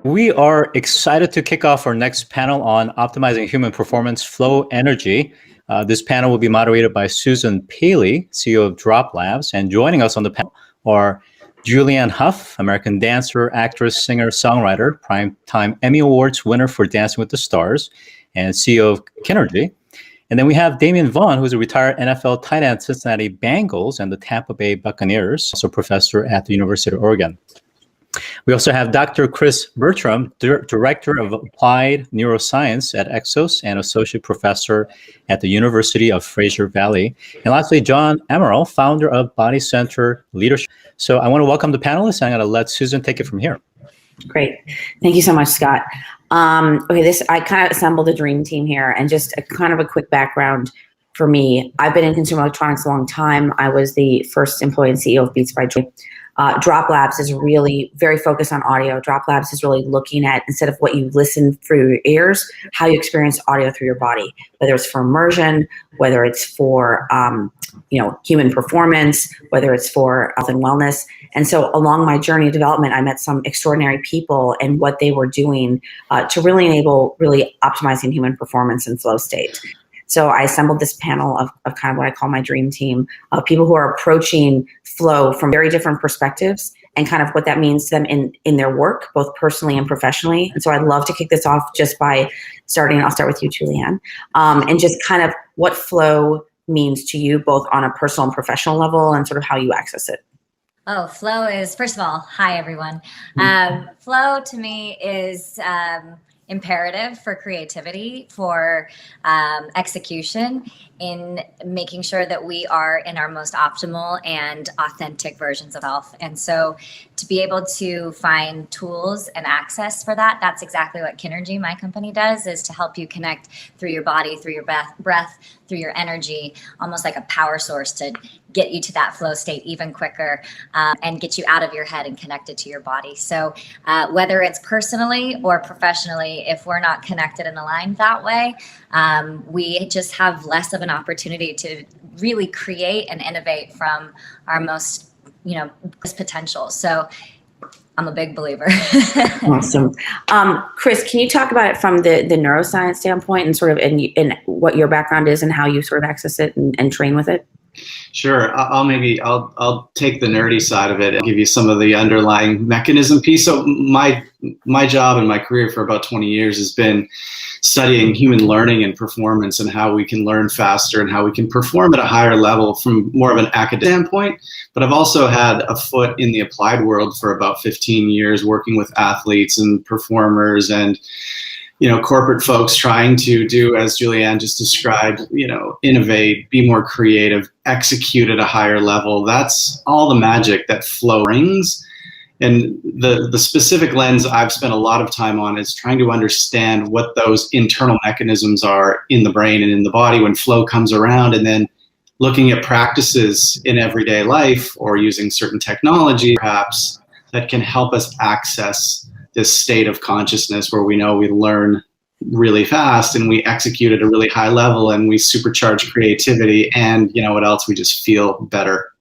We are excited to kick off our next panel on optimizing human performance, flow, energy. This panel will be moderated by Susan Paley, CEO of DropLabs, and joining us on the panel are Julianne Huff, American dancer, actress, singer, songwriter, Primetime Emmy Awards winner for Dancing with the Stars, and CEO of KINERGY. And then we have Damian Vaughn, who's a retired NFL tight end, Cincinnati Bengals, and the Tampa Bay Buccaneers, also professor at the University of Oregon. We also have Dr. Chris Bertrum, Director of Applied Neuroscience at EXOS and Associate Professor at the University of Fraser Valley. And lastly, John Amaral, founder of Body Center Leadership. So I want to welcome the panelists, and I'm going to let Susan take it from here. Great. Thank you so much, Scott. I kind of assembled a dream team here, and just a kind of a quick background for me. I've been in consumer electronics a long time. I was the first employee and CEO of Beats by Dre. DropLabs is really very focused on audio. DropLabs is really looking at, instead of what you listen through your ears, how you experience audio through your body, whether it's for immersion, whether it's for human performance, whether it's for health and wellness. And so along my journey of development, I met some extraordinary people and what they were doing to really enable really optimizing human performance and flow state. So I assembled this panel of kind of what I call my dream team of people who are approaching flow from very different perspectives and kind of what that means to them in their work, both personally and professionally. And so I'd love to kick this off just by I'll start with you, Julianne, and just kind of what flow means to you, both on a personal and professional level, and sort of how you access it. Oh, flow is, first of all, hi, everyone. Flow to me is imperative for creativity, for execution, in making sure that we are in our most optimal and authentic versions of self. And so to be able to find tools and access for that, that's exactly what KINERGY, my company, does, is to help you connect through your body, through your breath, through your energy, almost like a power source to get you to that flow state even quicker and get you out of your head and connected to your body. So whether it's personally or professionally, if we're not connected and aligned that way, we just have less of an opportunity to really create and innovate from our most, potential. So I'm a big believer. Awesome. Chris, can you talk about it from the neuroscience standpoint and sort of in what your background is and how you sort of access it and train with it? Sure. I'll take the nerdy side of it and give you some of the underlying mechanism piece. So my job and my career for about 20 years has been studying human learning and performance and how we can learn faster and how we can perform at a higher level from more of an academic standpoint. But I've also had a foot in the applied world for about 15 years, working with athletes and performers and corporate folks trying to do, as Julianne just described, innovate, be more creative, execute at a higher level. That's all the magic that flow brings. And the specific lens I've spent a lot of time on is trying to understand what those internal mechanisms are in the brain and in the body when flow comes around, and then looking at practices in everyday life or using certain technology perhaps that can help us access this state of consciousness where we know we learn really fast and we execute at a really high level and we supercharge creativity, and what else, we just feel better.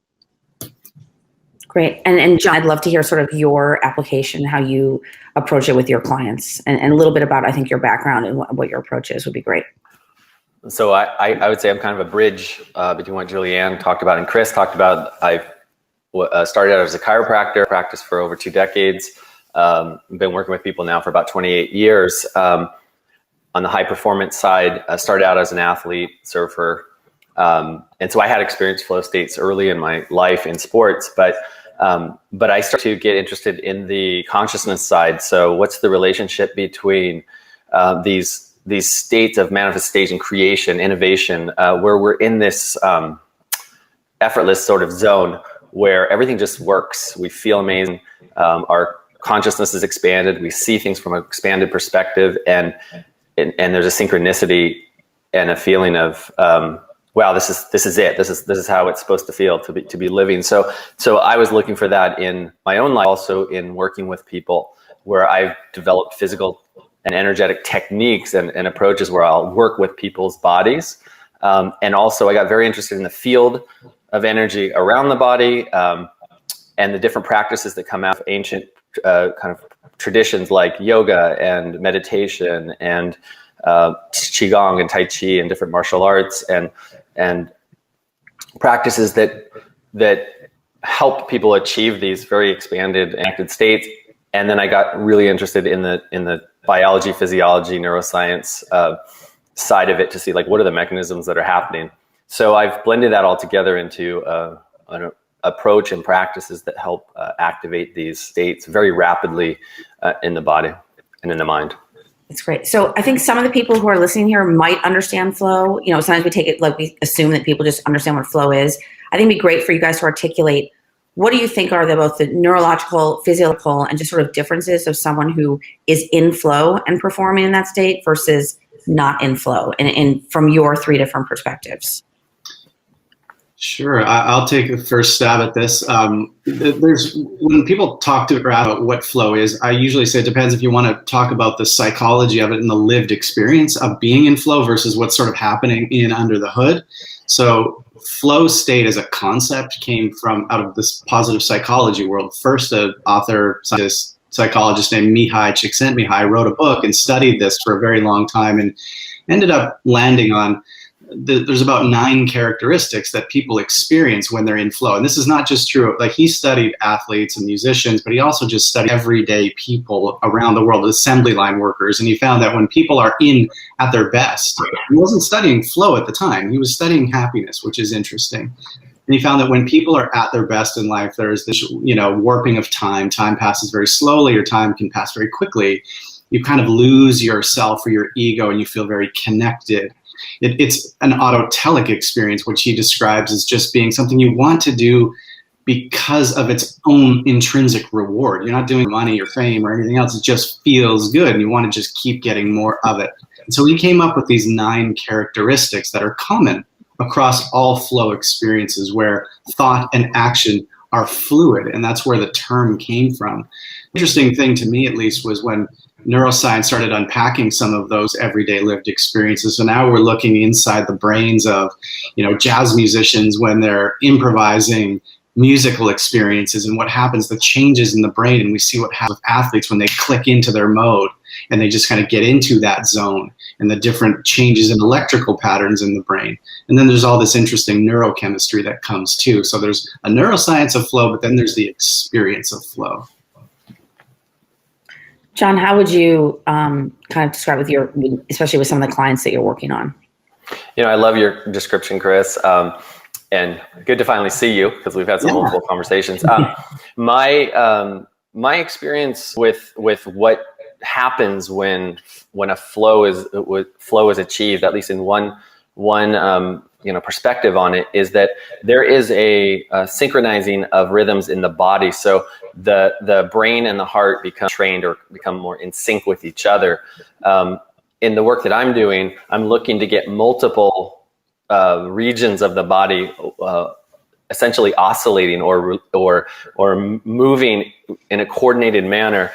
Great. And John, I'd love to hear sort of your application, how you approach it with your clients, and a little bit about, I think, your background and what your approach is would be great. So I would say I'm kind of a bridge between what Julianne talked about and Chris talked about. I've started out as a chiropractor, practiced for over 2 decades. Been working with people now for about 28 years. On the high performance side, I started out as an athlete, surfer. And so I had experienced flow states early in my life in sports, but I started to get interested in the consciousness side. So what's the relationship between these states of manifestation, creation, innovation, where we're in this effortless sort of zone where everything just works. We feel amazing. Our consciousness is expanded. We see things from an expanded perspective, and there's a synchronicity and a feeling of wow, this is it. This is how it's supposed to feel to be living. So I was looking for that in my own life, also in working with people, where I've developed physical and energetic techniques and approaches where I'll work with people's bodies. And also I got very interested in the field of energy around the body, and the different practices that come out of ancient kind of traditions like yoga and meditation and qigong and tai chi and different martial arts and practices that help people achieve these very expanded and acted states. And then I got really interested in the biology, physiology, neuroscience side of it to see like what are the mechanisms that are happening. So I've blended that all together into an approach and practices that help activate these states very rapidly in the body and in the mind. That's great. So I think some of the people who are listening here might understand flow. You know, sometimes we take it like we assume that people just understand what flow is. I think it'd be great for you guys to articulate what do you think are both the neurological, physiological, and just sort of differences of someone who is in flow and performing in that state versus not in flow, and from your three different perspectives. Sure, I'll take the first stab at this. When people talk about what flow is, I usually say it depends if you want to talk about the psychology of it and the lived experience of being in flow versus what's sort of happening under the hood. So flow state as a concept came from out of this positive psychology world. First, an author, scientist, psychologist named Mihai Csikszentmihalyi wrote a book and studied this for a very long time and ended up landing on there's about 9 characteristics that people experience when they're in flow. And this is not just true, like he studied athletes and musicians, but he also just studied everyday people around the world, assembly line workers. And he found that when people are at their best, he wasn't studying flow at the time, he was studying happiness, which is interesting. And he found that when people are at their best in life, there's this, warping of time. Time passes very slowly, or time can pass very quickly. You kind of lose yourself or your ego and you feel very connected. It's an autotelic experience, which he describes as just being something you want to do because of its own intrinsic reward. You're not doing money or fame or anything else. It just feels good and you want to just keep getting more of it. And so he came up with these 9 characteristics that are common across all flow experiences where thought and action are fluid. And that's where the term came from. Interesting thing to me, at least, was when neuroscience started unpacking some of those everyday lived experiences. So now we're looking inside the brains of, jazz musicians when they're improvising musical experiences and what happens, the changes in the brain. And we see what happens with athletes when they click into their mode and they just kind of get into that zone and the different changes in electrical patterns in the brain. And then there's all this interesting neurochemistry that comes too. So there's a neuroscience of flow, but then there's the experience of flow. John, how would you kind of describe especially with some of the clients that you're working on? I love your description, Chris, and good to finally see you because we've had some multiple conversations. My experience with what happens when a flow is achieved, at least in one perspective on it, is that there is a synchronizing of rhythms in the body. So the brain and the heart become trained or become more in sync with each other. In the work that I'm doing, I'm looking to get multiple regions of the body essentially oscillating or moving in a coordinated manner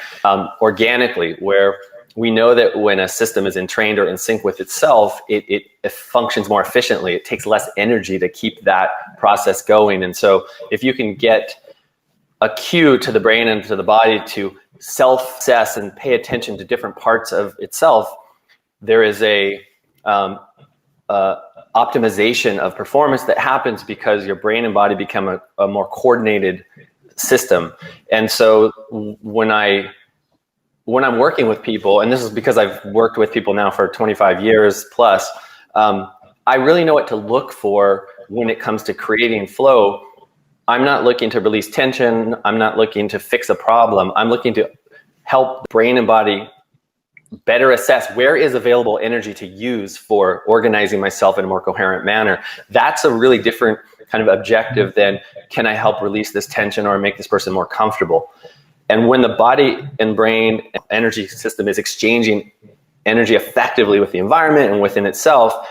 organically, where we know that when a system is entrained or in sync with itself, it functions more efficiently. It takes less energy to keep that process going. And so if you can get a cue to the brain and to the body to self-assess and pay attention to different parts of itself, there is a optimization of performance that happens because your brain and body become a more coordinated system. And so when I'm working with people, and this is because I've worked with people now for 25 years plus, I really know what to look for when it comes to creating flow. I'm not looking to release tension. I'm not looking to fix a problem. I'm looking to help brain and body better assess where is available energy to use for organizing myself in a more coherent manner. That's a really different kind of objective than, can I help release this tension or make this person more comfortable? And when the body and brain energy system is exchanging energy effectively with the environment and within itself,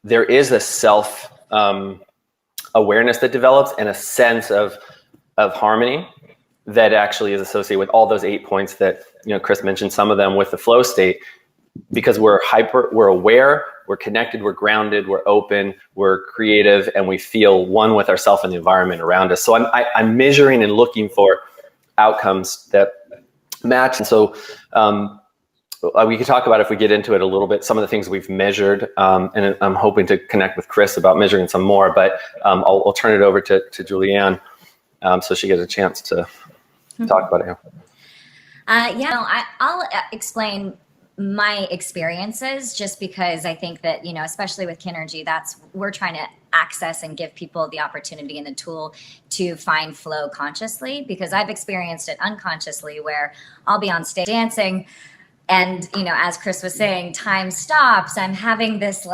there is a self awareness that develops and a sense of harmony that actually is associated with all those 8 points that Chris mentioned, some of them with the flow state, because we're aware, we're connected, we're grounded, we're open, we're creative, and we feel one with ourselves and the environment around us. So I'm measuring and looking for outcomes that match. And so we could talk about, if we get into it a little bit, some of the things we've measured, and I'm hoping to connect with Chris about measuring some more, but I'll turn it over to Julianne so she gets a chance to talk about it. I'll explain my experiences, just because I think that, especially with KINERGY, we're trying to access and give people the opportunity and the tool to find flow consciously, because I've experienced it unconsciously, where I'll be on stage dancing and, as Chris was saying, time stops. I'm having this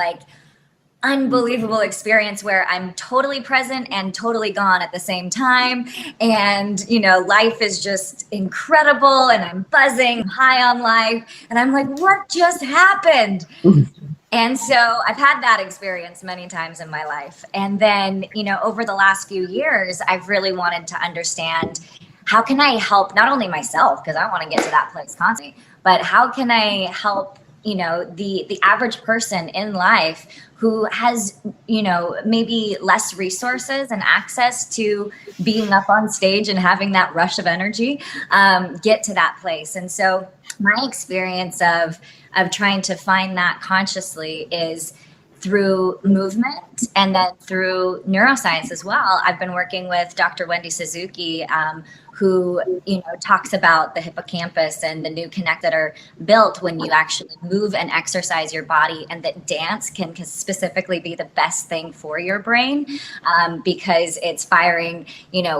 unbelievable experience where I'm totally present and totally gone at the same time. And, life is just incredible, and I'm buzzing, high on life. And I'm like, what just happened? And so I've had that experience many times in my life. And then, over the last few years, I've really wanted to understand, how can I help not only myself, because I want to get to that place constantly, but how can I help the average person in life who has, maybe less resources and access to being up on stage and having that rush of energy, get to that place. And so my experience of trying to find that consciously is through movement, and then through neuroscience as well. I've been working with Dr. Wendy Suzuki, who talks about the hippocampus and the new connect that are built when you actually move and exercise your body, and that dance can specifically be the best thing for your brain, because it's firing,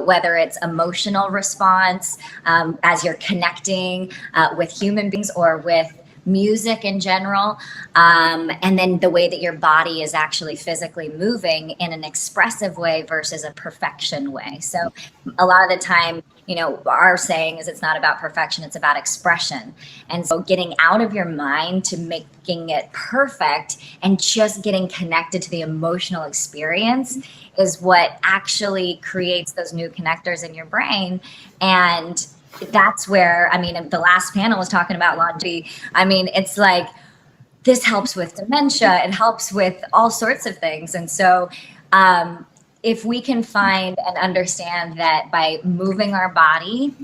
whether it's emotional response as you're connecting with human beings or with music in general, and then the way that your body is actually physically moving in an expressive way versus a perfection way. So a lot of the time, our saying is, it's not about perfection, it's about expression. And so getting out of your mind to making it perfect and just getting connected to the emotional experience is what actually creates those new connectors in your brain. And that's where, the last panel was talking about longevity. It's like, this helps with dementia. It helps with all sorts of things. And so if we can find and understand that by moving our body,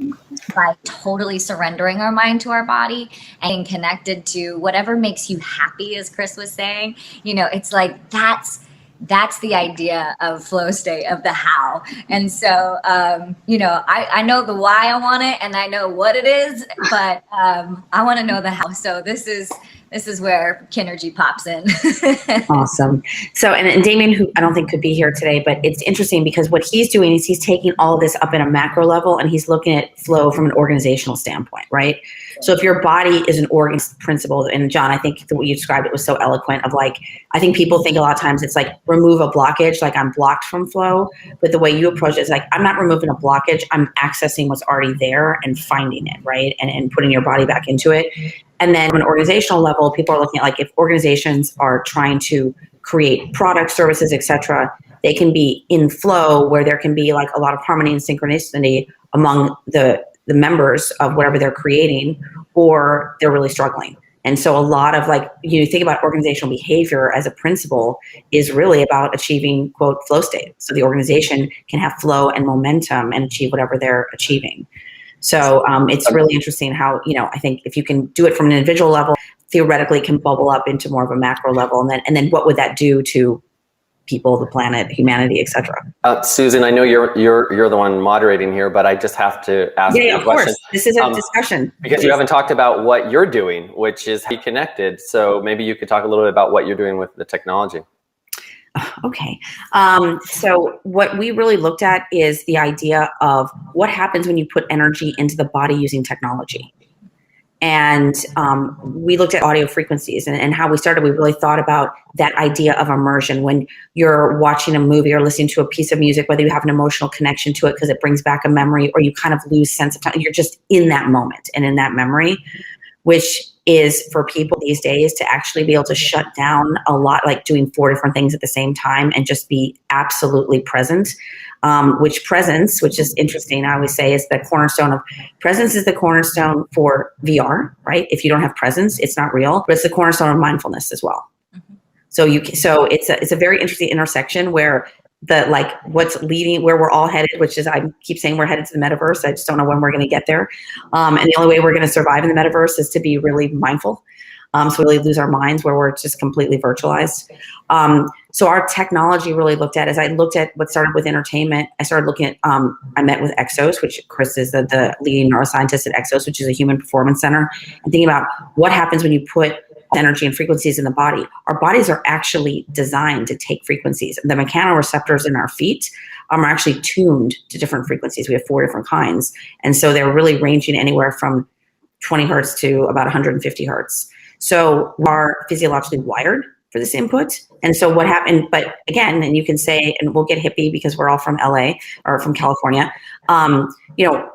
by totally surrendering our mind to our body and being connected to whatever makes you happy, as Chris was saying, it's like, that's the idea of flow state, of the how. And so, I know the why I want it, and I know what it is, but I want to know the how. So this is where KINERGY pops in. Awesome. So, and Damian, who I don't think could be here today, but it's interesting because what he's doing is he's taking all of this up in a macro level, and he's looking at flow from an organizational standpoint, right? So if your body is an organ principle, and John, I think the way you described it was so eloquent of I think people think a lot of times it's remove a blockage, I'm blocked from flow, but the way you approach it is I'm not removing a blockage, I'm accessing what's already there and finding it, right? And putting your body back into it. And then on an organizational level, people are looking at if organizations are trying to create products, services, etc., they can be in flow where there can be a lot of harmony and synchronicity among the members of whatever they're creating, or they're really struggling. And so a lot of you think about organizational behavior as a principle is really about achieving, quote, flow state. So the organization can have flow and momentum and achieve whatever they're achieving. So it's really interesting how, I think if you can do it from an individual level, theoretically it can bubble up into more of a macro level. And then what would that do to people, the planet, humanity, etc. Susan, I know you're the one moderating here, but I just have to ask you a question. Of course. This is a discussion. Because you haven't talked about what you're doing, which is Be Connected. So maybe you could talk a little bit about what you're doing with the technology. Okay. So what we really looked at is the idea of what happens when you put energy into the body using technology. And we looked at audio frequencies, and how we started, we really thought about that idea of immersion. When you're watching a movie or listening to a piece of music, whether you have an emotional connection to it because it brings back a memory, or you kind of lose sense of time, you're just in that moment and in that memory, which is for people these days to actually be able to shut down a lot, doing 4 different things at the same time and just be absolutely present. Which is interesting, I always say, is the cornerstone of presence is the cornerstone for VR, right? If you don't have presence, it's not real, but it's the cornerstone of mindfulness as well. Mm-hmm. So it's a very interesting intersection where like what's leading, where we're all headed, which is, I keep saying we're headed to the metaverse. I just don't know when we're going to get there. And the only way we're going to survive in the metaverse is to be really mindful. So we really lose our minds where we're just completely virtualized. So our technology really looked at, as I looked at what started with entertainment, I started looking at, I met with EXOS, which Chris is the leading neuroscientist at EXOS, which is a human performance center, and thinking about what happens when you put energy and frequencies in the body. Our bodies are actually designed to take frequencies. The mechanoreceptors in our feet are actually tuned to different frequencies. We have 4 different kinds. And so they're really ranging anywhere from 20 hertz to about 150 hertz. So we are physiologically wired for this input. And so what happened, but again, and you can say, and we'll get hippie because we're all from LA or from California,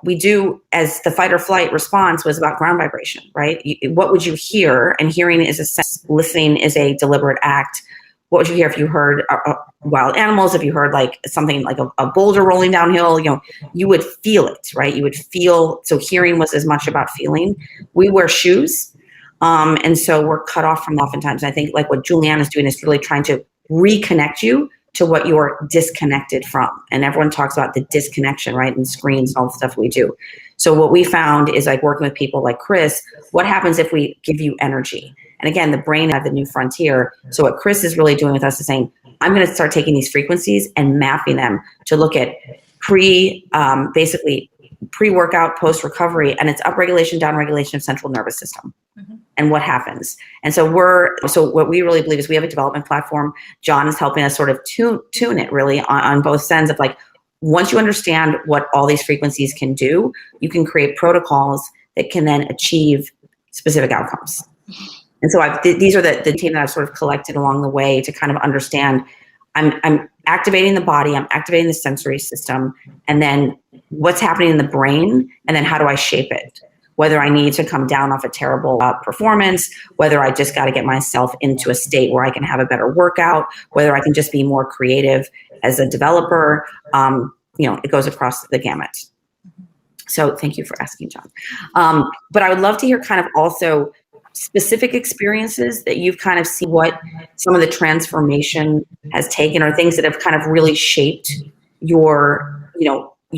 we do, as the fight or flight response was about ground vibration, right? What would you hear? And hearing is a sense, listening is a deliberate act. What would you hear if you heard wild animals, if you heard like something like a boulder rolling downhill, you would feel it, right? You would feel, so hearing was as much about feeling. We wear shoes. And so we're cut off from oftentimes. I think like what Julianne is doing is really trying to reconnect you to what you're disconnected from. And everyone talks about the disconnection, right? And screens and all the stuff we do. So what we found is like working with people like Chris, what happens if we give you energy? And again, the brain had the new frontier. So what Chris is really doing with us is saying, I'm going to start taking these frequencies and mapping them to look at basically pre-workout, post-recovery, and it's upregulation, downregulation of central nervous system. Mm-hmm. And what happens. And so what we really believe is we have a development platform. John is helping us sort of tune it really on both ends of like, once you understand what all these frequencies can do, you can create protocols that can then achieve specific outcomes. And so these are the team that I've sort of collected along the way to kind of understand, I'm activating the body, I'm activating the sensory system, and then what's happening in the brain, and then how do I shape it? Whether I need to come down off a terrible performance, whether I just got to get myself into a state where I can have a better workout, whether I can just be more creative as a developer, it goes across the gamut. So thank you for asking, John. But I would love to hear kind of also specific experiences that you've kind of seen what some of the transformation has taken, or things that have kind of really shaped your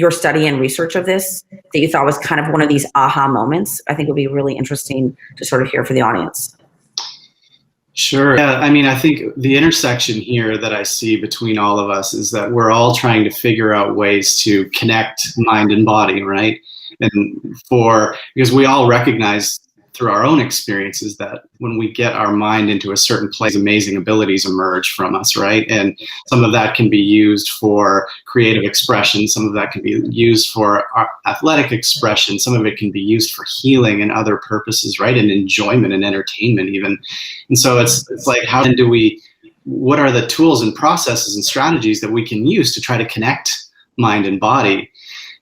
study and research of this, that you thought was kind of one of these aha moments. I think would be really interesting to sort of hear for the audience. Sure. Yeah, I mean, I think the intersection here that I see between all of us is that we're all trying to figure out ways to connect mind and body, right? And because we all recognize through our own experiences that when we get our mind into a certain place, amazing abilities emerge from us, right? And some of that can be used for creative expression. Some of that can be used for athletic expression. Some of it can be used for healing and other purposes, right? And enjoyment and entertainment even. And so it's like, how do what are the tools and processes and strategies that we can use to try to connect mind and body?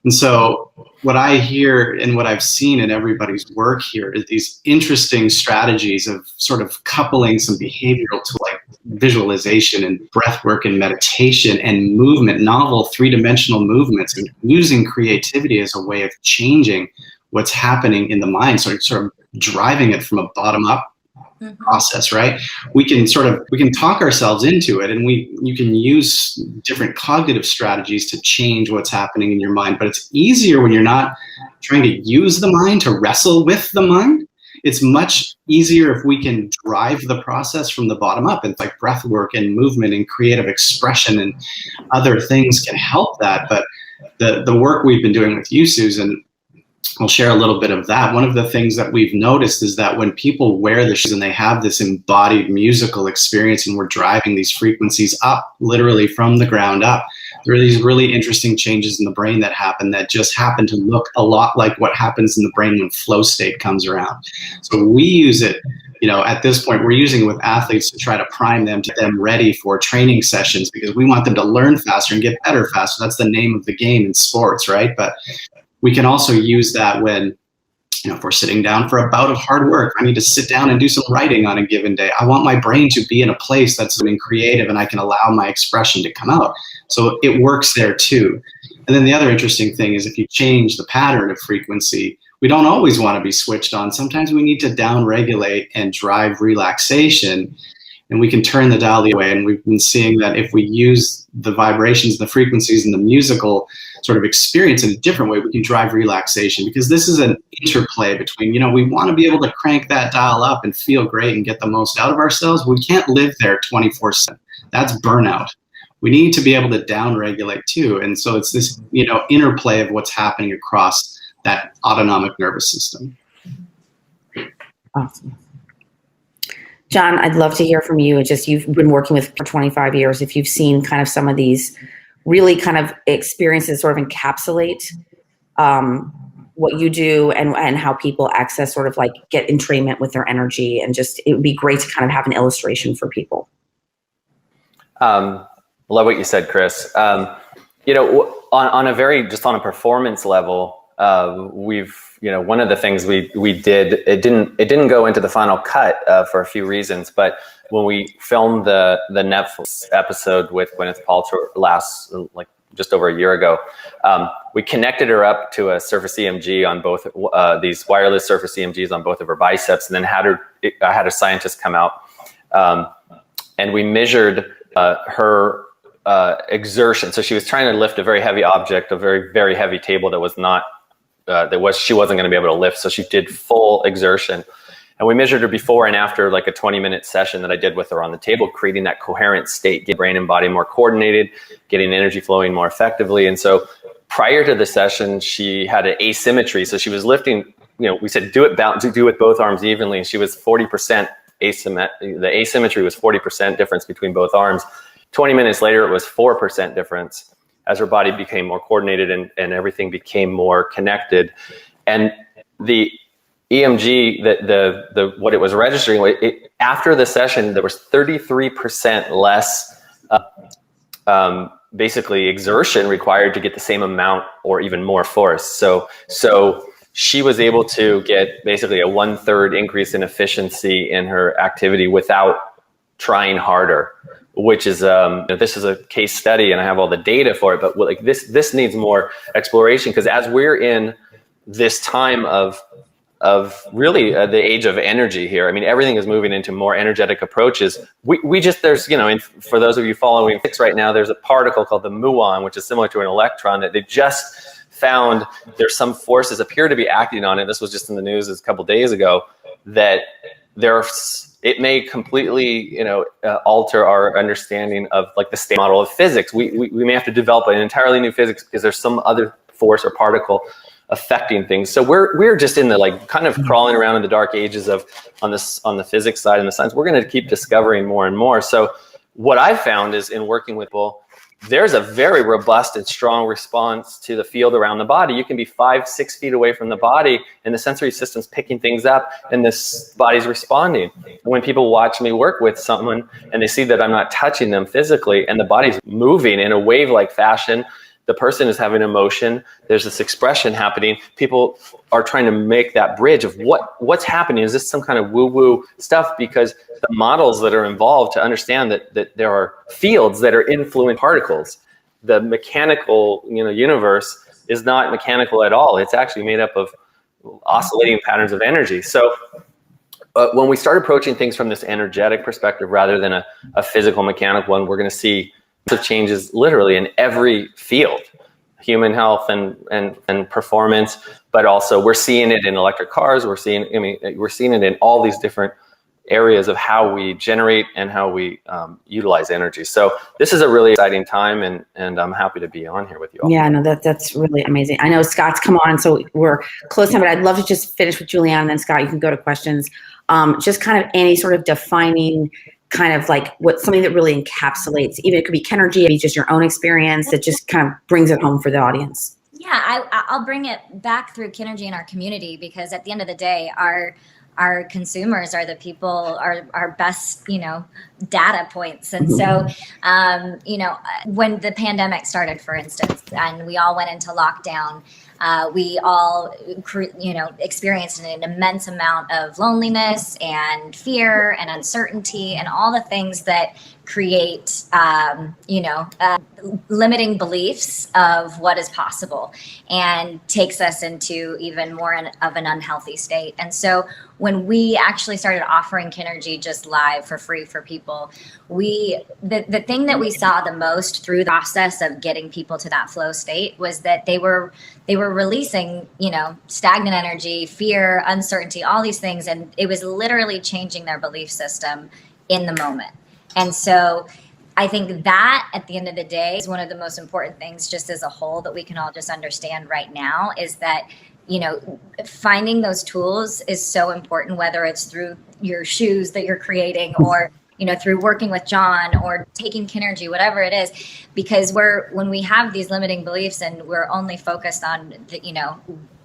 And so what I hear and what I've seen in everybody's work here is these interesting strategies of sort of coupling some behavioral to like visualization and breath work and meditation and movement, novel 3-dimensional movements, and using creativity as a way of changing what's happening in the mind, sort of driving it from a bottom up process, right? We can talk ourselves into it, and you can use different cognitive strategies to change what's happening in your mind, but it's easier when you're not trying to use the mind to wrestle with the mind. It's much easier if we can drive the process from the bottom up, and like breath work and movement and creative expression and other things can help that. But the work we've been doing with you, Susan, I'll share a little bit of that. One of the things that we've noticed is that when people wear the shoes and they have this embodied musical experience and we're driving these frequencies up, literally from the ground up, there are these really interesting changes in the brain that just happen to look a lot like what happens in the brain when flow state comes around. So we use it, at this point, we're using it with athletes to try to prime them, to get them ready for training sessions, because we want them to learn faster and get better faster. That's the name of the game in sports, right? But we can also use that when, if we're sitting down for a bout of hard work, I need to sit down and do some writing on a given day. I want my brain to be in a place that's being creative and I can allow my expression to come out. So it works there too. And then the other interesting thing is if you change the pattern of frequency, we don't always want to be switched on. Sometimes we need to down regulate and drive relaxation. and we can turn the dial the other way. And we've been seeing that if we use the vibrations, the frequencies, and the musical sort of experience in a different way, we can drive relaxation, because this is an interplay between, we want to be able to crank that dial up and feel great and get the most out of ourselves. We can't live there 24/7. That's burnout. We need to be able to down-regulate too. And so it's this, interplay of what's happening across that autonomic nervous system. Awesome. John, I'd love to hear from you. You've been working with for 25 years. If you've seen kind of some of these really kind of experiences sort of encapsulate what you do and how people access sort of like get entrainment with their energy, and it would be great to kind of have an illustration for people. Love what you said, Chris. On a performance level, one of the things we did, it didn't go into the final cut for a few reasons, but when we filmed the Netflix episode with Gwyneth Paltrow just over a year ago, we connected her up to a Surface EMG on both these wireless Surface EMGs on both of her biceps, and then I had a scientist come out, and we measured her exertion. So she was trying to lift a very heavy object, a very, very heavy table that was not, she wasn't going to be able to lift. So she did full exertion. And we measured her before and after, like a 20-minute session that I did with her on the table, creating that coherent state, getting brain and body more coordinated, getting energy flowing more effectively. And so prior to the session, she had an asymmetry. So she was lifting, we said, do it with both arms evenly. And she was 40% the asymmetry was 40% difference between both arms. 20 minutes later, it was 4% difference as her body became more coordinated and everything became more connected. And the EMG, what it was registering, after the session, there was 33% less basically exertion required to get the same amount or even more force. So she was able to get basically a 1/3 increase in efficiency in her activity without trying harder, which is this is a case study and I have all the data for it, but this needs more exploration, because as we're in this time of really the age of energy here, I mean, everything is moving into more energetic approaches. There's and for those of you following physics right now, there's a particle called the muon, which is similar to an electron, that they just found there's some forces appear to be acting on it. This was just in the news a couple days ago, that it may completely alter our understanding of like the state model of physics. We may have to develop an entirely new physics because there's some other force or particle affecting things. So we're just in the kind of crawling around in the dark ages on the physics side and the science. We're going to keep discovering more and more. So what I've found is in working with people, there's a very robust and strong response to the field around the body. You can be 5-6 feet away from the body and the sensory system's picking things up and this body's responding. When people watch me work with someone and they see that I'm not touching them physically and the body's moving in a wave-like fashion, the person is having emotion, there's this expression happening, people are trying to make that bridge of what's happening. Is this some kind of woo-woo stuff? Because the models that are involved to understand that there are fields that are influencing particles. The mechanical universe is not mechanical at all. It's actually made up of oscillating patterns of energy. So when we start approaching things from this energetic perspective rather than a physical mechanical one, we're going to see massive changes literally in every field, human health and performance, but also we're seeing it in electric cars. We're seeing it in all these different areas of how we generate and how we utilize energy. So this is a really exciting time, and I'm happy to be on here with you all. Yeah, no, that's really amazing. I know Scott's come on, so we're close time, but I'd love to just finish with Julianne, and then Scott, you can go to questions. Just kind of any sort of defining kind of like something that really encapsulates, even it could be KINERGY, maybe just your own experience that just kind of brings it home for the audience. Yeah, I'll bring it back through KINERGY in our community, because at the end of the day, our consumers are the people, our best, data points. And so, when the pandemic started, for instance, and we all went into lockdown, we all, experienced an immense amount of loneliness and fear and uncertainty and all the things that create, limiting beliefs of what is possible and takes us into even more of an unhealthy state. And so when we actually started offering KINERGY just live for free for people, the thing that we saw the most through the process of getting people to that flow state was that they were releasing, stagnant energy, fear, uncertainty, all these things. And it was literally changing their belief system in the moment. And so I think that at the end of the day is one of the most important things just as a whole that we can all just understand right now, is that, finding those tools is so important, whether it's through your shoes that you're creating or, through working with John or taking KINERGY, whatever it is, because when we have these limiting beliefs and we're only focused on,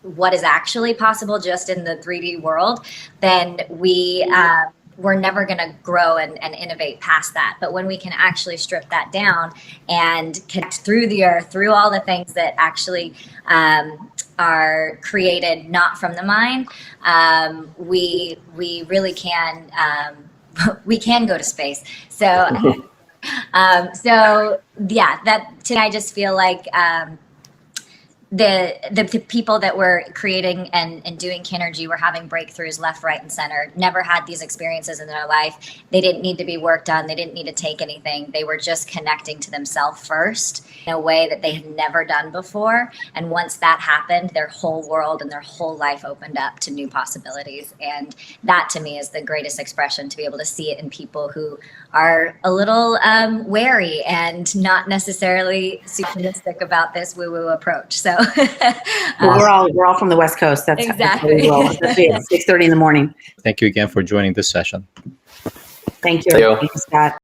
what is actually possible just in the 3D world, then we're never going to grow and innovate past that. But when we can actually strip that down and connect through the earth, through all the things that actually are created not from the mind, we really can we can go to space. So yeah, that today I just feel like the people that were creating and doing KINERGY were having breakthroughs left, right, and center, never had these experiences in their life. They didn't need to be worked on. They didn't need to take anything. They were just connecting to themselves first in a way that they had never done before. And once that happened, their whole world and their whole life opened up to new possibilities. And that to me is the greatest expression, to be able to see it in people who are a little wary and not necessarily supernistic about this woo-woo approach. So well, we're all from the West Coast. That's exactly. Especially at 6:30 in the morning. Thank you again for joining this session. Thank you. Thank you. Thank you, Scott.